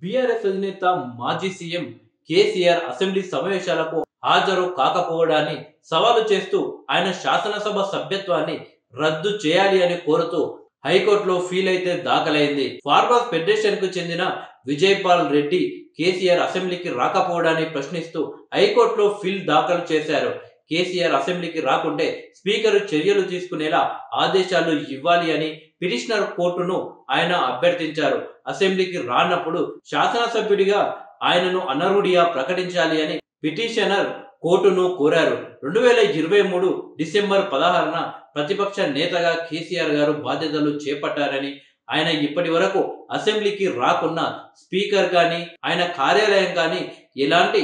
BRS అధినేత మాజీ CM KCR assembly సమావేశాలకు హాజరు కాకపోవడాన్ని సవాలు చేస్తూ ఆయన శాసనసభ సభ్యత్వాన్ని రద్దు చేయాలి అని కోరుతూ హైకోర్టులో ఫీల్ అయితే దాఖలైంది. ఫార్మర్స్ ఫెడరేషన్ కు చెందిన విజయపాల్ రెడ్డి కేసీఆర్ అసెంబ్లీకి రాకపోవడాన్ని ప్రశ్నిస్తూ హైకోర్టులో ఫీల్ దాఖలు చేశారు. కేసీఆర్ అసెంబ్లీకి రాకుంటే స్పీకర్ చర్యలు తీసుకునేలా ఆదేశాలు ఇవ్వాలి అని పిటిషనర్ కోర్టును ఆయన అభ్యర్థించారు. అసెంబ్లీకి రానప్పుడు శాసనసభ్యుడిగా ఆయనను అనర్హుడిగా ప్రకటించాలి అని పిటిషనర్ కోర్టును కోరారు. 2023 డిసెంబర్ 16న ప్రతిపక్ష నేతగా కేసీఆర్ గారు బాధ్యతలు చేపట్టారని, ఆయన ఇప్పటి వరకు అసెంబ్లీకి రాకున్నా స్పీకర్ కానీ ఆయన కార్యాలయం కానీ ఎలాంటి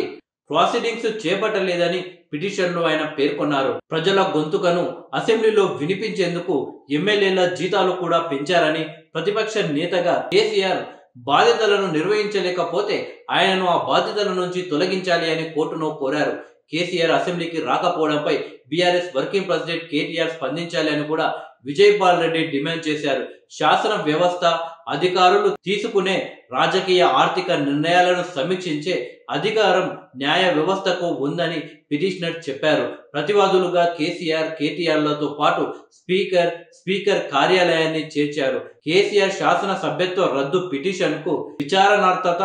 ప్రొసీడింగ్స్ చేపట్టలేదని పిటిషన్లో ఆయన పేర్కొన్నారు. ప్రజల గొంతుకను అసెంబ్లీలో వినిపించేందుకు ఎమ్మెల్యేల జీతాలు కూడా పెంచారని, ప్రతిపక్ష నేతగా కేసీఆర్ బాధ్యతలను నిర్వహించలేకపోతే ఆయనను ఆ బాధ్యతల నుంచి తొలగించాలి అని కోర్టును కోరారు. కేసీఆర్ అసెంబ్లీకి రాకపోవడంపై బీఆర్ఎస్ వర్కింగ్ ప్రెసిడెంట్ కేటీఆర్ స్పందించాలి అని కూడా విజయపాల్ రెడ్డి డిమాండ్ చేశారు. శాసన వ్యవస్థ అధికారులు తీసుకునే రాజకీయ ఆర్థిక నిర్ణయాలను సమీక్షించే అధికారం న్యాయ వ్యవస్థకు ఉందని పిటిషనర్ చెప్పారు. ప్రతివాదులుగా కేసీఆర్, కేటీఆర్లతో పాటు స్పీకర్ కార్యాలయాన్ని చేర్చారు. కేసీఆర్ శాసన సభ్యత్వ రద్దు పిటిషన్ కు విచారణార్హత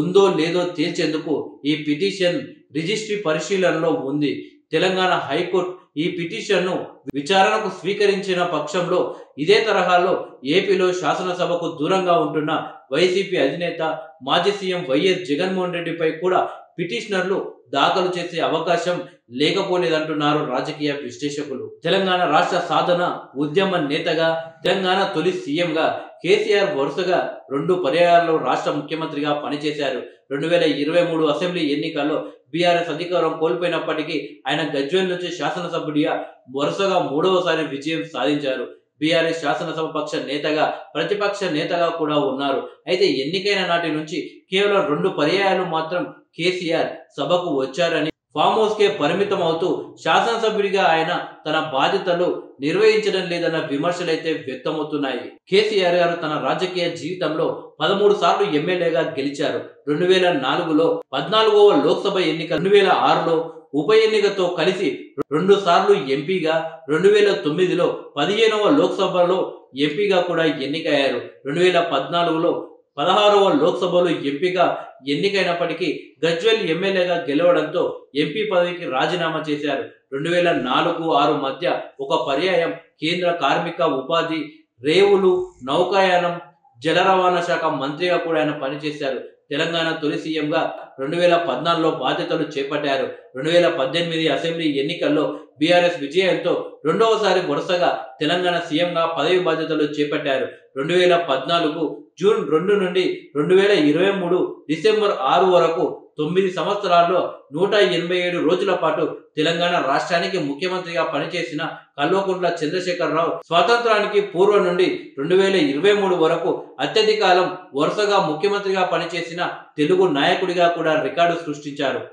ఉందో లేదో తేల్చేందుకు ఈ పిటిషన్ రిజిస్ట్రీ పరిశీలనలో ఉంది. తెలంగాణ హైకోర్టు ఈ పిటిషన్ను విచారణకు స్వీకరించిన పక్షంలో ఇదే తరహాలో ఏపీలో శాసనసభకు దూరంగా ఉంటున్న వైసీపీ అధినేత మాజీ సీఎం వైఎస్ జగన్మోహన్ రెడ్డిపై కూడా పిటిషనర్లు దాఖలు చేసే అవకాశం లేకపోలేదంటున్నారు రాజకీయ విశ్లేషకులు. తెలంగాణ రాష్ట్ర సాధన ఉద్యమ నేతగా, తెలంగాణ తొలి సీఎంగా కేసీఆర్ వరుసగా 2 పర్యాయాల్లో రాష్ట్ర ముఖ్యమంత్రిగా పనిచేశారు. 2023 అసెంబ్లీ ఎన్నికల్లో బీఆర్ఎస్ అధికారం కోల్పోయినప్పటికీ ఆయన గజ్వేల్ నుంచి శాసనసభ్యుడిగా వరుసగా 3వసారి విజయం సాధించారు. బీఆర్ఎస్ శాసనసభ పక్ష నేతగా, ప్రతిపక్ష నేతగా కూడా ఉన్నారు. అయితే ఎన్నికైన నాటి నుంచి కేవలం 2 పర్యాయాలు మాత్రం కేసీఆర్ సభకు వచ్చారని, ఫామ్ హౌస్ కే పరిమితం అవుతూ శాసనసభ్యుడిగా ఆయన తన బాధ్యతలు నిర్వహించడం లేదన్న విమర్శలైతే వ్యక్తమవుతున్నాయి. కేసీఆర్ గారు తన రాజకీయ జీవితంలో 13 సార్లు ఎమ్మెల్యేగా గెలిచారు. 2004లో 14వ లోక్సభ ఎన్నిక, 2006లో ఉప ఎన్నికతో కలిసి 2 సార్లు ఎంపీగా, 2009లో 15వ లోక్సభలో ఎంపీగా కూడా ఎన్నికయ్యారు. 2014లో 16వ లోక్సభలో ఎంపీగా ఎన్నికైనప్పటికీ గజ్వేల్ ఎమ్మెల్యేగా గెలవడంతో ఎంపీ పదవికి రాజీనామా చేశారు. 2004-6 మధ్య ఒక పర్యాయం కేంద్ర కార్మిక, ఉపాధి, రేవులు, నౌకాయానం, జల రవాణా శాఖ మంత్రిగా కూడా ఆయన పనిచేశారు. తెలంగాణ తొలి సీఎంగా 2014లో బాధ్యతలు చేపట్టారు. 2018 అసెంబ్లీ ఎన్నికల్లో బీఆర్ఎస్ విజయంతో 2వసారి వరుసగా తెలంగాణ సీఎంగా పదవి బాధ్యతలు చేపట్టారు. 2014 జూన్ 2 నుండి 2023 డిసెంబర్ 6 వరకు 9 సంవత్సరాల్లో 187 రోజుల పాటు తెలంగాణ రాష్ట్రానికి ముఖ్యమంత్రిగా పనిచేసిన కల్వకుంట్ల చంద్రశేఖరరావు స్వాతంత్రానికి పూర్వం నుండి 2023 వరకు అత్యధిక కాలం వరుసగా ముఖ్యమంత్రిగా పనిచేసిన తెలుగు నాయకుడిగా కూడా రికార్డు సృష్టించారు.